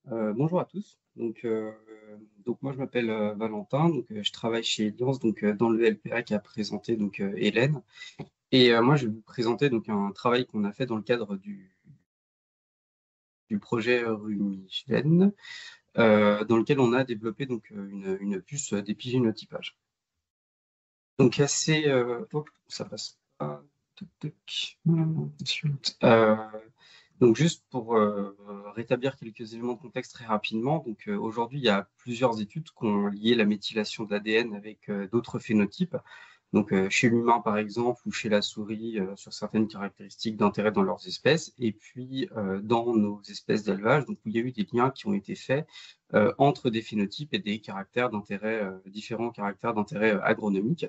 Bonjour à tous. Donc moi je m'appelle Valentin, je travaille chez Alliance dans le LPA qui a présenté Hélène. Moi je vais vous présenter donc un travail qu'on a fait dans le cadre du projet Rumigène, dans lequel on a développé une puce d'épigénotypage. Donc assez hop, ça passe pas. Toc, toc. Euh, Donc juste pour rétablir quelques éléments de contexte très rapidement, aujourd'hui il y a plusieurs études qui ont lié la méthylation de l'ADN avec d'autres phénotypes. Chez l'humain par exemple ou chez la souris sur certaines caractéristiques d'intérêt dans leurs espèces, et puis dans nos espèces d'élevage, donc où il y a eu des liens qui ont été faits entre des phénotypes et des caractères d'intérêt, différents caractères d'intérêt agronomique.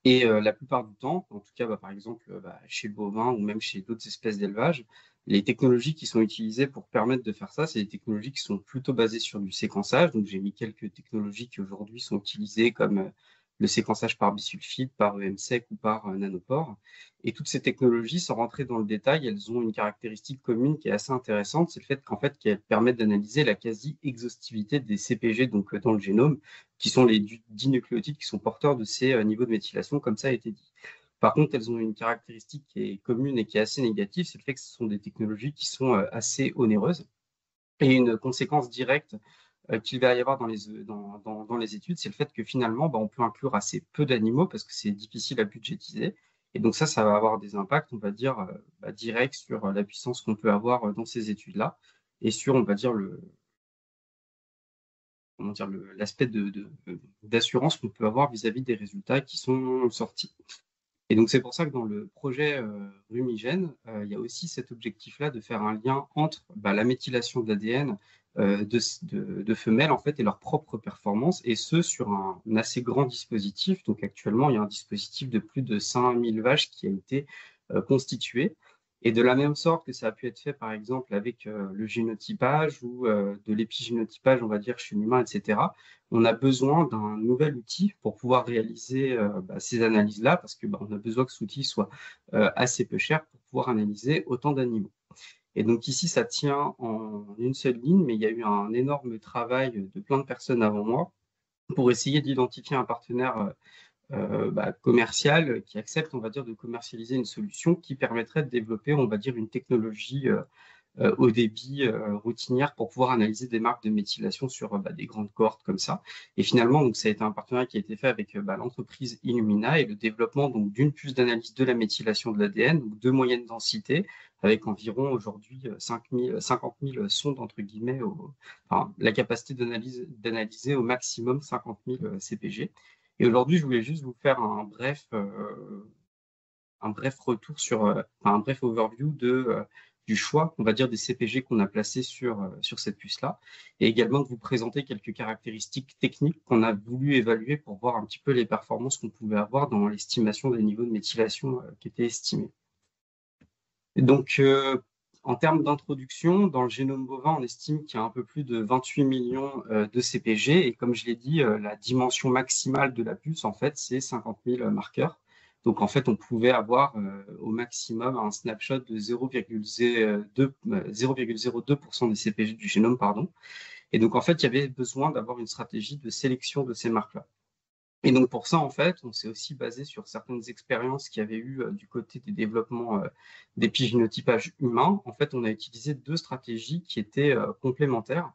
La plupart du temps, en tout cas, par exemple, chez le bovin ou même chez d'autres espèces d'élevage, les technologies qui sont utilisées pour permettre de faire ça, c'est des technologies qui sont plutôt basées sur du séquençage. Donc, j'ai mis quelques technologies qui aujourd'hui sont utilisées comme le séquençage par bisulfite, par EMSEC ou par nanopore. Et toutes ces technologies, sans rentrer dans le détail, elles ont une caractéristique commune qui est assez intéressante, c'est le fait qu'elles permettent d'analyser la quasi-exhaustivité des CPG dans le génome, qui sont les dinucléotides qui sont porteurs de ces niveaux de méthylation, comme ça a été dit. Par contre, elles ont une caractéristique qui est commune et qui est assez négative, c'est le fait que ce sont des technologies qui sont assez onéreuses. Et une conséquence directe qu'il va y avoir dans les études, c'est le fait que finalement, on peut inclure assez peu d'animaux parce que c'est difficile à budgétiser. Et donc ça va avoir des impacts, on va dire, directs sur la puissance qu'on peut avoir dans ces études-là et sur, on va dire, l'aspect d'assurance qu'on peut avoir vis-à-vis des résultats qui sont sortis. Et donc, c'est pour ça que dans le projet Rumigène, il y a aussi cet objectif-là de faire un lien entre la méthylation de l'ADN de femelles en fait, et leur propre performance, et ce sur un assez grand dispositif. Donc, actuellement, il y a un dispositif de plus de 5000 vaches qui a été constitué. Et de la même sorte que ça a pu être fait, par exemple, avec le génotypage ou de l'épigénotypage, on va dire, chez l'humain, etc., on a besoin d'un nouvel outil pour pouvoir réaliser ces analyses-là, parce que on a besoin que cet outil soit assez peu cher pour pouvoir analyser autant d'animaux. Et donc ici, ça tient en une seule ligne, mais il y a eu un énorme travail de plein de personnes avant moi pour essayer d'identifier un partenaire commercial qui accepte, on va dire, de commercialiser une solution qui permettrait de développer, on va dire, une technologie au débit routinière pour pouvoir analyser des marques de méthylation sur des grandes cohortes comme ça. Et finalement, donc, ça a été un partenariat qui a été fait avec l'entreprise Illumina et le développement donc d'une puce d'analyse de la méthylation de l'ADN, donc de moyenne densité, avec environ aujourd'hui 50 000 sondes, entre guillemets, enfin, la capacité d'analyser au maximum 50 000 CPG. Et aujourd'hui, je voulais juste vous faire un bref retour un bref overview du choix, on va dire, des CPG qu'on a placés sur cette puce-là, et également de vous présenter quelques caractéristiques techniques qu'on a voulu évaluer pour voir un petit peu les performances qu'on pouvait avoir dans l'estimation des niveaux de méthylation qui étaient estimés. Et en termes d'introduction, dans le génome bovin, on estime qu'il y a un peu plus de 28 millions de CPG, et comme je l'ai dit, la dimension maximale de la puce, en fait, c'est 50 000 marqueurs. Donc, en fait, on pouvait avoir au maximum un snapshot de 0,02% des CPG du génome, pardon. Et donc, en fait, il y avait besoin d'avoir une stratégie de sélection de ces marques-là. Et donc, pour ça, en fait, on s'est aussi basé sur certaines expériences qu'il y avait eu du côté des développements d'épigénotypage humain. En fait, on a utilisé deux stratégies qui étaient complémentaires.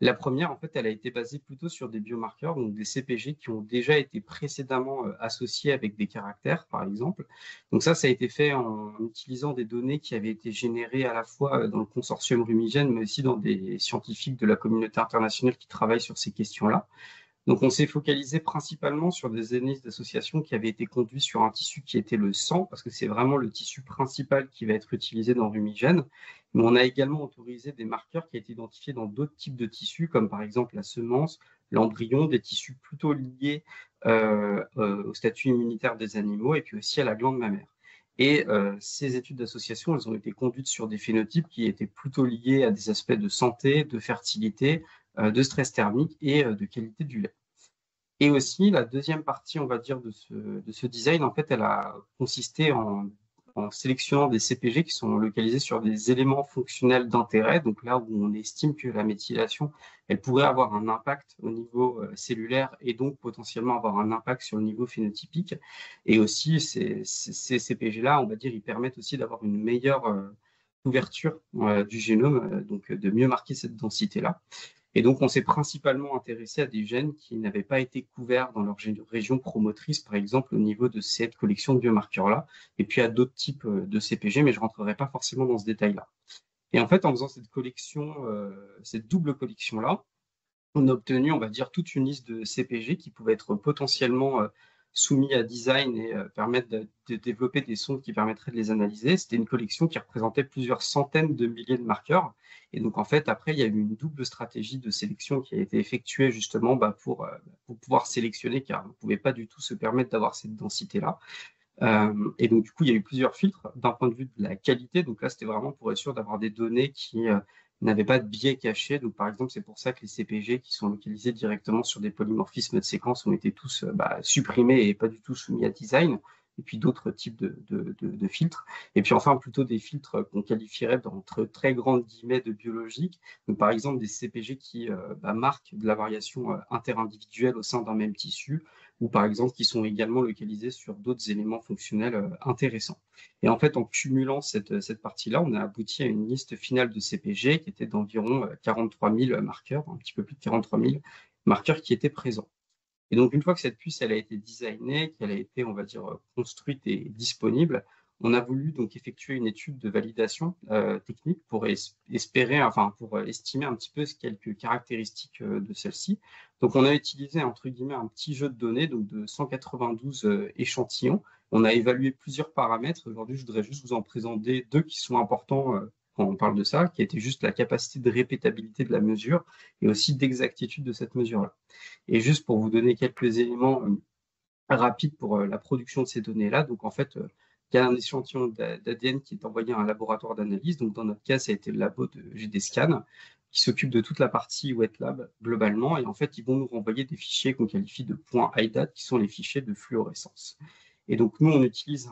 La première, en fait, elle a été basée plutôt sur des biomarqueurs, donc des CPG qui ont déjà été précédemment associés avec des caractères, par exemple. Donc ça a été fait en utilisant des données qui avaient été générées à la fois dans le consortium Rumigène, mais aussi dans des scientifiques de la communauté internationale qui travaillent sur ces questions-là. Donc, on s'est focalisé principalement sur des analyses d'association qui avaient été conduites sur un tissu qui était le sang, parce que c'est vraiment le tissu principal qui va être utilisé dans Rumigène. Mais on a également autorisé des marqueurs qui ont été identifiés dans d'autres types de tissus, comme par exemple la semence, l'embryon, des tissus plutôt liés au statut immunitaire des animaux et puis aussi à la glande mammaire. Et ces études d'association, elles ont été conduites sur des phénotypes qui étaient plutôt liés à des aspects de santé, de fertilité, de stress thermique et de qualité du lait. Et aussi, la deuxième partie, on va dire, de ce design, en fait, elle a consisté en sélectionnant des CPG qui sont localisés sur des éléments fonctionnels d'intérêt, donc là où on estime que la méthylation, elle pourrait avoir un impact au niveau cellulaire et donc potentiellement avoir un impact sur le niveau phénotypique. Et aussi, ces CPG-là, on va dire, ils permettent aussi d'avoir une meilleure couverture du génome, donc de mieux marquer cette densité-là. Et donc, on s'est principalement intéressé à des gènes qui n'avaient pas été couverts dans leur région promotrice, par exemple au niveau de cette collection de biomarqueurs-là, et puis à d'autres types de CPG, mais je ne rentrerai pas forcément dans ce détail-là. Et en fait, en faisant cette collection, cette double collection-là, on a obtenu, on va dire, toute une liste de CPG qui pouvaient être potentiellement soumis à design et permettre de développer des sondes qui permettraient de les analyser. C'était une collection qui représentait plusieurs centaines de milliers de marqueurs. Et donc, en fait, après, il y a eu une double stratégie de sélection qui a été effectuée justement pour pouvoir sélectionner, car on ne pouvait pas du tout se permettre d'avoir cette densité-là. Et donc, du coup, il y a eu plusieurs filtres d'un point de vue de la qualité. Donc là, c'était vraiment pour être sûr d'avoir des données qui n'avaient pas de biais cachés. Donc, par exemple, c'est pour ça que les CPG qui sont localisés directement sur des polymorphismes de séquences ont été tous supprimés et pas du tout soumis à design. Et puis d'autres types de filtres. Et puis enfin, plutôt des filtres qu'on qualifierait d'entre très grandes guillemets de biologiques. Donc, par exemple, des CPG qui marquent de la variation interindividuelle au sein d'un même tissu, ou par exemple qui sont également localisés sur d'autres éléments fonctionnels intéressants. Et en fait, en cumulant cette partie-là, on a abouti à une liste finale de CPG qui était d'environ 43 000 marqueurs, un petit peu plus de 43 000 marqueurs qui étaient présents. Et donc, une fois que cette puce elle a été designée, qu'elle a été, on va dire, construite et disponible, on a voulu donc effectuer une étude de validation technique pour espérer, enfin pour estimer un petit peu quelques caractéristiques de celle-ci. Donc, on a utilisé entre guillemets un petit jeu de données, donc de 192 échantillons. On a évalué plusieurs paramètres. Aujourd'hui, je voudrais juste vous en présenter deux qui sont importants quand on parle de ça, qui était juste la capacité de répétabilité de la mesure et aussi d'exactitude de cette mesure-là. Et juste pour vous donner quelques éléments rapides pour la production de ces données-là, donc en fait, il y a un échantillon d'ADN qui est envoyé à un laboratoire d'analyse. Donc dans notre cas, ça a été le labo de GDScan qui s'occupe de toute la partie wet lab globalement. Et en fait, ils vont nous renvoyer des fichiers qu'on qualifie de points IDAT, qui sont les fichiers de fluorescence. Et donc, nous, on utilise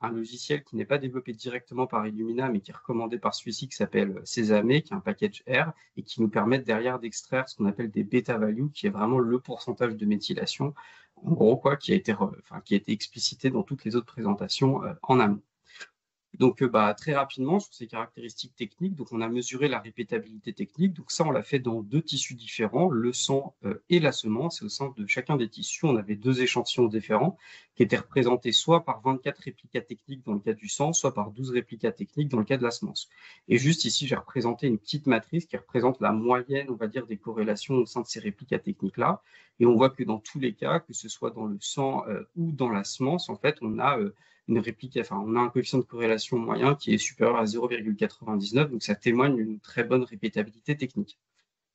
un logiciel qui n'est pas développé directement par Illumina, mais qui est recommandé par celui-ci, qui s'appelle Sésame, qui est un package R, et qui nous permet derrière d'extraire ce qu'on appelle des beta values, qui est vraiment le pourcentage de méthylation, en gros, quoi, qui a été explicité dans toutes les autres présentations en amont. Donc, très rapidement, sur ces caractéristiques techniques, donc on a mesuré la répétabilité technique. Donc ça, on l'a fait dans deux tissus différents, le sang et la semence. Et au sein de chacun des tissus, on avait deux échantillons différents qui étaient représentés soit par 24 réplicas techniques dans le cas du sang, soit par 12 réplicas techniques dans le cas de la semence. Et juste ici, j'ai représenté une petite matrice qui représente la moyenne, on va dire, des corrélations au sein de ces réplicas techniques-là. Et on voit que dans tous les cas, que ce soit dans le sang ou dans la semence, en fait, on a on a un coefficient de corrélation moyen qui est supérieur à 0,99, donc ça témoigne d'une très bonne répétabilité technique.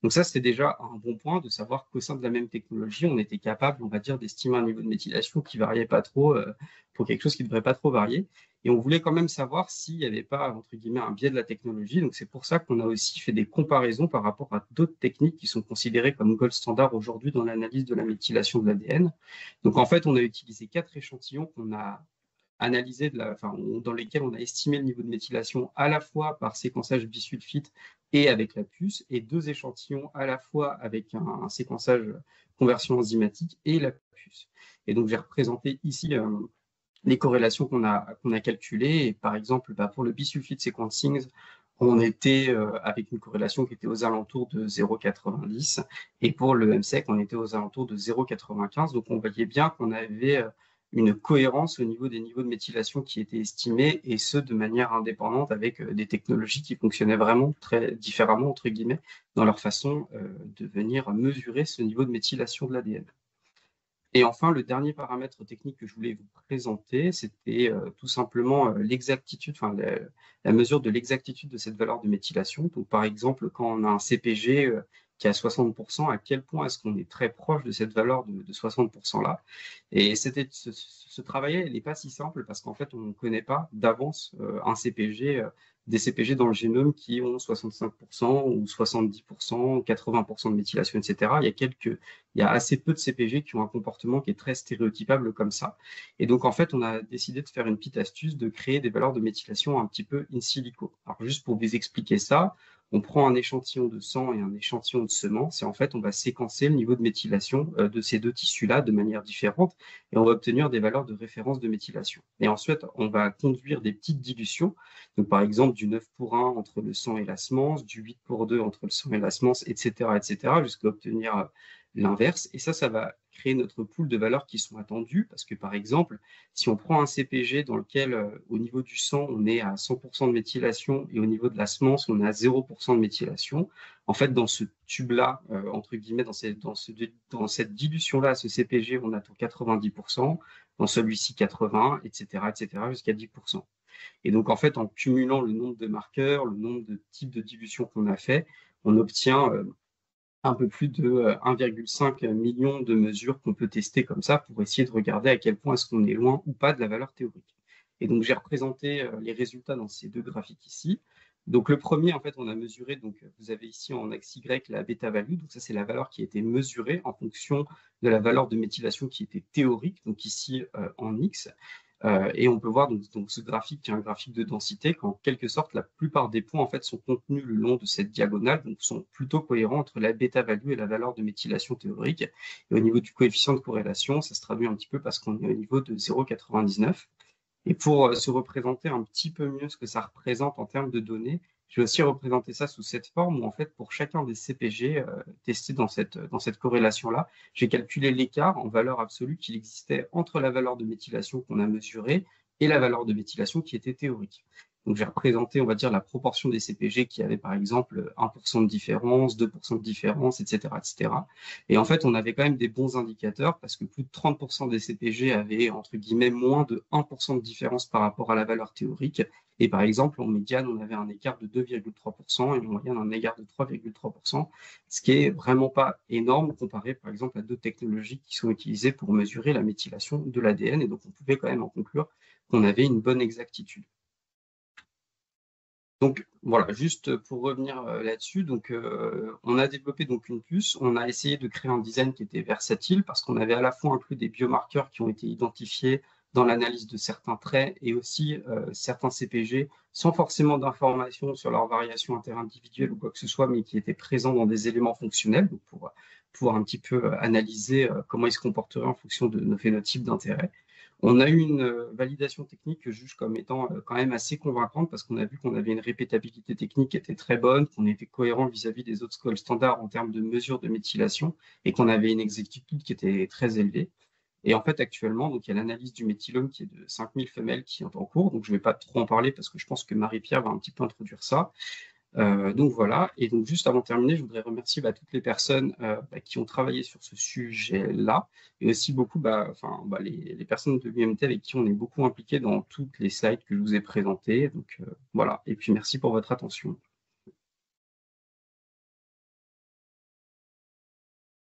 Donc ça, c'était déjà un bon point de savoir qu'au sein de la même technologie, on était capable, on va dire, d'estimer un niveau de méthylation qui variait pas trop pour quelque chose qui ne devrait pas trop varier. Et on voulait quand même savoir s'il n'y avait pas, entre guillemets, un biais de la technologie. Donc c'est pour ça qu'on a aussi fait des comparaisons par rapport à d'autres techniques qui sont considérées comme gold standard aujourd'hui dans l'analyse de la méthylation de l'ADN. Donc en fait, on a utilisé 4 échantillons qu'on a analysés dans lesquels on a estimé le niveau de méthylation à la fois par séquençage bisulfite et avec la puce, et 2 échantillons à la fois avec un séquençage conversion enzymatique et la puce. Et donc j'ai représenté ici les corrélations qu'on a calculées. Et par exemple, pour le bisulfite sequencing, on était avec une corrélation qui était aux alentours de 0,90, et pour le MSEC, on était aux alentours de 0,95. Donc on voyait bien qu'on avait une cohérence au niveau des niveaux de méthylation qui étaient estimés, et ce, de manière indépendante, avec des technologies qui fonctionnaient vraiment très différemment, entre guillemets, dans leur façon de venir mesurer ce niveau de méthylation de l'ADN. Et enfin, le dernier paramètre technique que je voulais vous présenter, c'était tout simplement l'exactitude, la mesure de l'exactitude de cette valeur de méthylation. Donc, par exemple, quand on a un CPG qui est à 60%, à quel point est-ce qu'on est très proche de cette valeur de 60%-là? Et ce travail, il n'est pas si simple parce qu'en fait, on ne connaît pas d'avance un CPG des CPG dans le génome qui ont 65% ou 70%, 80% de méthylation, etc. Il y a assez peu de CPG qui ont un comportement qui est très stéréotypable comme ça. Et donc, en fait, on a décidé de faire une petite astuce de créer des valeurs de méthylation un petit peu in silico. Alors, juste pour vous expliquer ça, on prend un échantillon de sang et un échantillon de semences et en fait, on va séquencer le niveau de méthylation de ces deux tissus-là de manière différente et on va obtenir des valeurs de référence de méthylation. Et ensuite, on va conduire des petites dilutions, donc par exemple du 9 pour 1 entre le sang et la semence, du 8 pour 2 entre le sang et la semence, etc., jusqu'à obtenir l'inverse. Et ça va créer notre pool de valeurs qui sont attendues parce que par exemple, si on prend un CPG dans lequel au niveau du sang, on est à 100% de méthylation et au niveau de la semence, on est à 0% de méthylation, en fait, dans ce tube-là, entre guillemets, dans cette dilution-là, ce CPG, on attend 90%, dans celui-ci 80, etc., jusqu'à 10%. Et donc, en fait, en cumulant le nombre de marqueurs, le nombre de types de dilution qu'on a fait, on obtient un peu plus de 1,5 million de mesures qu'on peut tester comme ça pour essayer de regarder à quel point est-ce qu'on est loin ou pas de la valeur théorique. Et donc, j'ai représenté les résultats dans ces deux graphiques ici. Donc, le premier, en fait, on a mesuré, donc vous avez ici en axe Y la bêta value, donc ça, c'est la valeur qui a été mesurée en fonction de la valeur de méthylation qui était théorique, donc ici en X. Et on peut voir donc ce graphique qui est un graphique de densité qu'en quelque sorte, la plupart des points en fait, sont contenus le long de cette diagonale, donc sont plutôt cohérents entre la bêta-value et la valeur de méthylation théorique. Et au niveau du coefficient de corrélation, ça se traduit un petit peu parce qu'on est au niveau de 0,99. Et pour se représenter un petit peu mieux ce que ça représente en termes de données, je vais aussi représenter ça sous cette forme où, en fait, pour chacun des CPG testés dans cette corrélation-là, j'ai calculé l'écart en valeur absolue qu'il existait entre la valeur de méthylation qu'on a mesurée et la valeur de méthylation qui était théorique. Donc, j'ai représenté, on va dire, la proportion des CPG qui avaient, par exemple, 1% de différence, 2% de différence, etc., etc. Et en fait, on avait quand même des bons indicateurs parce que plus de 30% des CPG avaient, entre guillemets, moins de 1% de différence par rapport à la valeur théorique. Et par exemple, en médiane, on avait un écart de 2,3% et en moyenne, un écart de 3,3%, ce qui est vraiment pas énorme comparé, par exemple, à d'autres technologies qui sont utilisées pour mesurer la méthylation de l'ADN. Et donc, on pouvait quand même en conclure qu'on avait une bonne exactitude. Donc voilà, juste pour revenir là-dessus, donc on a développé donc une puce, on a essayé de créer un design qui était versatile parce qu'on avait à la fois inclus des biomarqueurs qui ont été identifiés dans l'analyse de certains traits et aussi certains CPG sans forcément d'informations sur leurs variations interindividuelles ou quoi que ce soit, mais qui étaient présents dans des éléments fonctionnels donc pour pouvoir un petit peu analyser comment ils se comporteraient en fonction de nos phénotypes d'intérêt. On a eu une validation technique que je juge comme étant quand même assez convaincante parce qu'on a vu qu'on avait une répétabilité technique qui était très bonne, qu'on était cohérent vis-à-vis des autres scores standards en termes de mesure de méthylation et qu'on avait une exactitude qui était très élevée. Et en fait, actuellement, donc, il y a l'analyse du méthylome qui est de 5000 femelles qui est en cours. Donc, je ne vais pas trop en parler parce que je pense que Marie-Pierre va un petit peu introduire ça. Donc voilà, et donc juste avant de terminer, je voudrais remercier toutes les personnes qui ont travaillé sur ce sujet-là, et aussi beaucoup les personnes de l'UMT avec qui on est beaucoup impliqués dans toutes les slides que je vous ai présentées. Donc voilà, et puis merci pour votre attention.